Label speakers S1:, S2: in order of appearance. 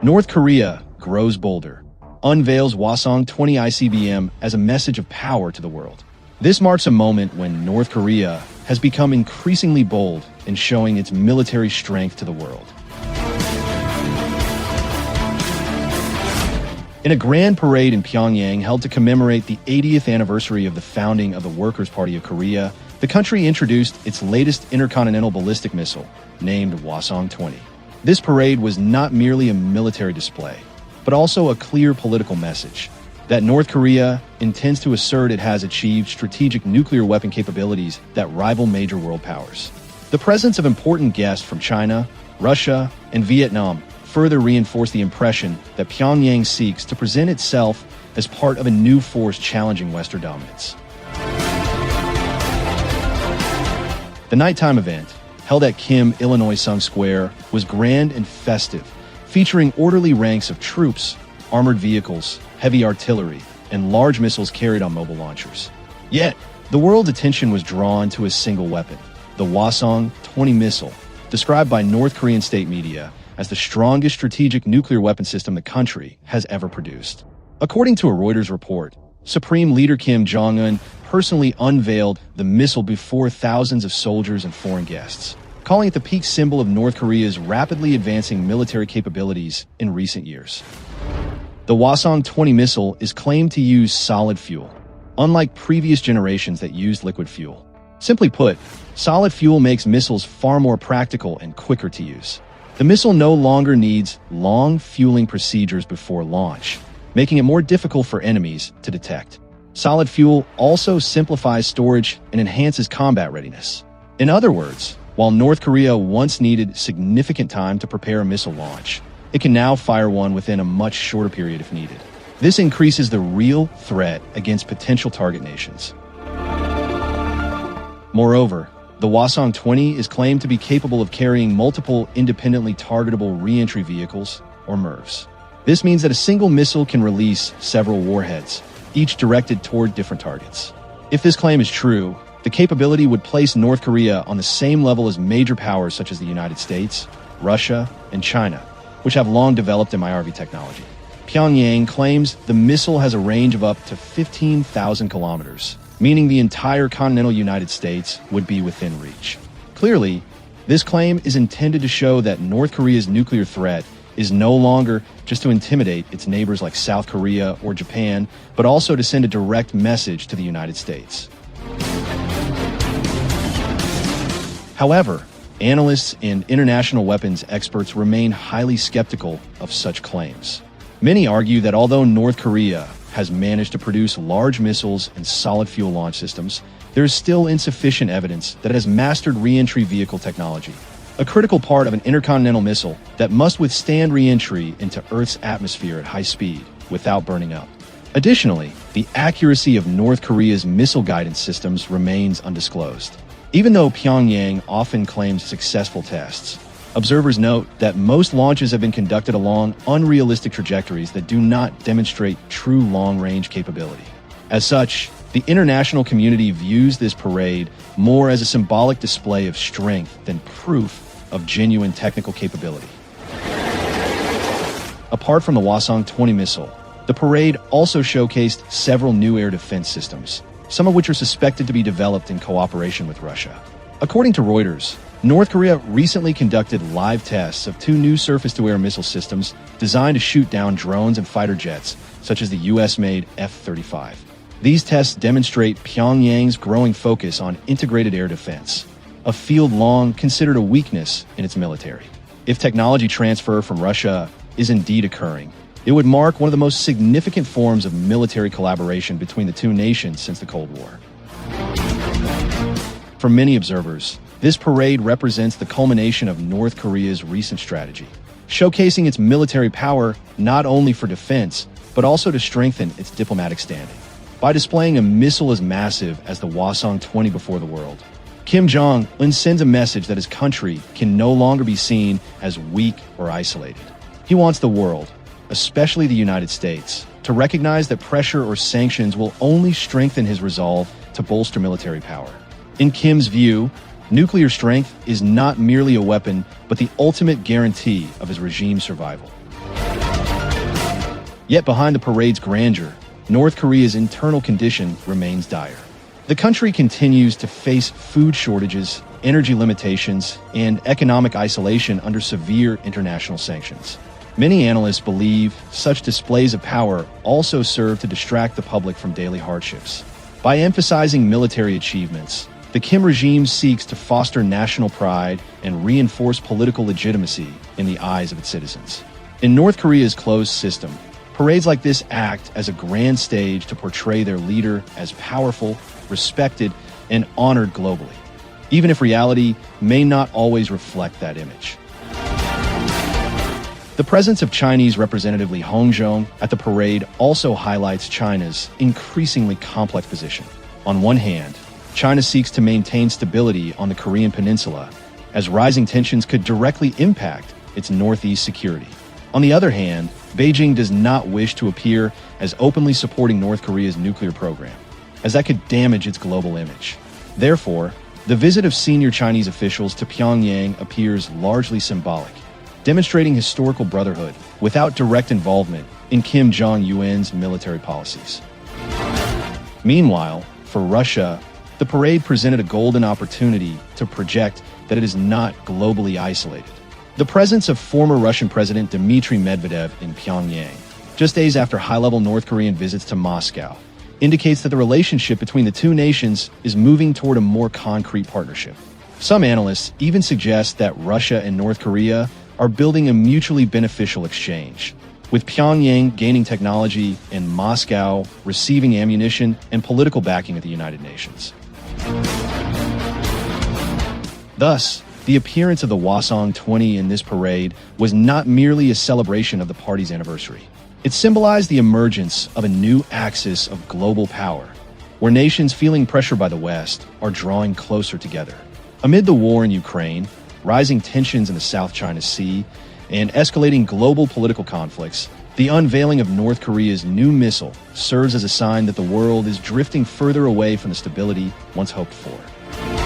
S1: North Korea grows bolder, unveils Hwasong-20 ICBM as a message of power to the world. This marks a moment when North Korea has become increasingly bold in showing its military strength to the world. In a grand parade in Pyongyang held to commemorate the 80th anniversary of the founding of the Workers' Party of Korea, the country introduced its latest intercontinental ballistic missile, named Hwasong-20. This parade was not merely a military display, but also a clear political message that North Korea intends to assert it has achieved strategic nuclear weapon capabilities that rival major world powers. The presence of important guests from China, Russia, and Vietnam further reinforced the impression that Pyongyang seeks to present itself as part of a new force challenging Western dominance. The nighttime event, held at Kim Il-sung Square, was grand and festive, featuring orderly ranks of troops, armored vehicles, heavy artillery, and large missiles carried on mobile launchers. Yet, the world's attention was drawn to a single weapon, the Hwasong-20 missile, described by North Korean state media as the strongest strategic nuclear weapon system the country has ever produced. According to a Reuters report, Supreme Leader Kim Jong-un personally unveiled the missile before thousands of soldiers and foreign guests, calling it the peak symbol of North Korea's rapidly advancing military capabilities in recent years. The Hwasong-20 missile is claimed to use solid fuel, unlike previous generations that used liquid fuel. Simply put, solid fuel makes missiles far more practical and quicker to use. The missile no longer needs long fueling procedures before launch, making it more difficult for enemies to detect. Solid fuel also simplifies storage and enhances combat readiness. In other words, while North Korea once needed significant time to prepare a missile launch, it can now fire one within a much shorter period if needed. This increases the real threat against potential target nations. Moreover, the Hwasong-20 is claimed to be capable of carrying multiple independently targetable re-entry vehicles, or MIRVs. This means that a single missile can release several warheads, each directed toward different targets. If this claim is true, the capability would place North Korea on the same level as major powers such as the United States, Russia, and China, which have long developed MIRV technology. Pyongyang claims the missile has a range of up to 15,000 kilometers, meaning the entire continental United States would be within reach. Clearly, this claim is intended to show that North Korea's nuclear threat is no longer just to intimidate its neighbors like South Korea or Japan, but also to send a direct message to the United States. However, analysts and international weapons experts remain highly skeptical of such claims. Many argue that although North Korea has managed to produce large missiles and solid fuel launch systems, there is still insufficient evidence that it has mastered re-entry vehicle technology, a critical part of an intercontinental missile that must withstand re-entry into Earth's atmosphere at high speed without burning up. Additionally, the accuracy of North Korea's missile guidance systems remains undisclosed. Even though Pyongyang often claims successful tests, observers note that most launches have been conducted along unrealistic trajectories that do not demonstrate true long-range capability. As such, the international community views this parade more as a symbolic display of strength than proof of genuine technical capability. Apart from the Hwasong-20 missile, the parade also showcased several new air defense systems, some of which are suspected to be developed in cooperation with Russia. According to Reuters, North Korea recently conducted live tests of two new surface-to-air missile systems designed to shoot down drones and fighter jets, such as the US-made F-35. These tests demonstrate Pyongyang's growing focus on integrated air defense, a field long considered a weakness in its military. If technology transfer from Russia is indeed occurring, it would mark one of the most significant forms of military collaboration between the two nations since the Cold War. For many observers, this parade represents the culmination of North Korea's recent strategy, showcasing its military power not only for defense, but also to strengthen its diplomatic standing. By displaying a missile as massive as the Hwasong-20 before the world, Kim Jong-un sends a message that his country can no longer be seen as weak or isolated. He wants the world, especially the United States, to recognize that pressure or sanctions will only strengthen his resolve to bolster military power. In Kim's view, Nuclear strength is not merely a weapon, but the ultimate guarantee of his regime's survival. Yet behind the parade's grandeur, North Korea's internal condition remains dire. The country continues to face food shortages, energy limitations, and economic isolation under severe international sanctions. Many analysts believe such displays of power also serve to distract the public from daily hardships. By emphasizing military achievements, the Kim regime seeks to foster national pride and reinforce political legitimacy in the eyes of its citizens. In North Korea's closed system, parades like this act as a grand stage to portray their leader as powerful, respected, and honored globally, even if reality may not always reflect that image. The presence of Chinese Representative Li Hongzhong at the parade also highlights China's increasingly complex position. On one hand, China seeks to maintain stability on the Korean peninsula, as rising tensions could directly impact its northeast security. On the other hand, Beijing does not wish to appear as openly supporting North Korea's nuclear program, as that could damage its global image. Therefore, the visit of senior Chinese officials to Pyongyang appears largely symbolic, demonstrating historical brotherhood without direct involvement in Kim Jong-un's military policies. Meanwhile, for Russia, the parade presented a golden opportunity to project that it is not globally isolated. The presence of former Russian President Dmitry Medvedev in Pyongyang, just days after high-level North Korean visits to Moscow, indicates that the relationship between the two nations is moving toward a more concrete partnership. Some analysts even suggest that Russia and North Korea are building a mutually beneficial exchange, with Pyongyang gaining technology and Moscow receiving ammunition and political backing at the United Nations. Thus, the appearance of the Hwasong-20 in this parade was not merely a celebration of the party's anniversary. It symbolized the emergence of a new axis of global power, where nations feeling pressure by the West are drawing closer together. Amid the war in Ukraine, rising tensions in the South China Sea, and escalating global political conflicts, the unveiling of North Korea's new missile serves as a sign that the world is drifting further away from the stability once hoped for.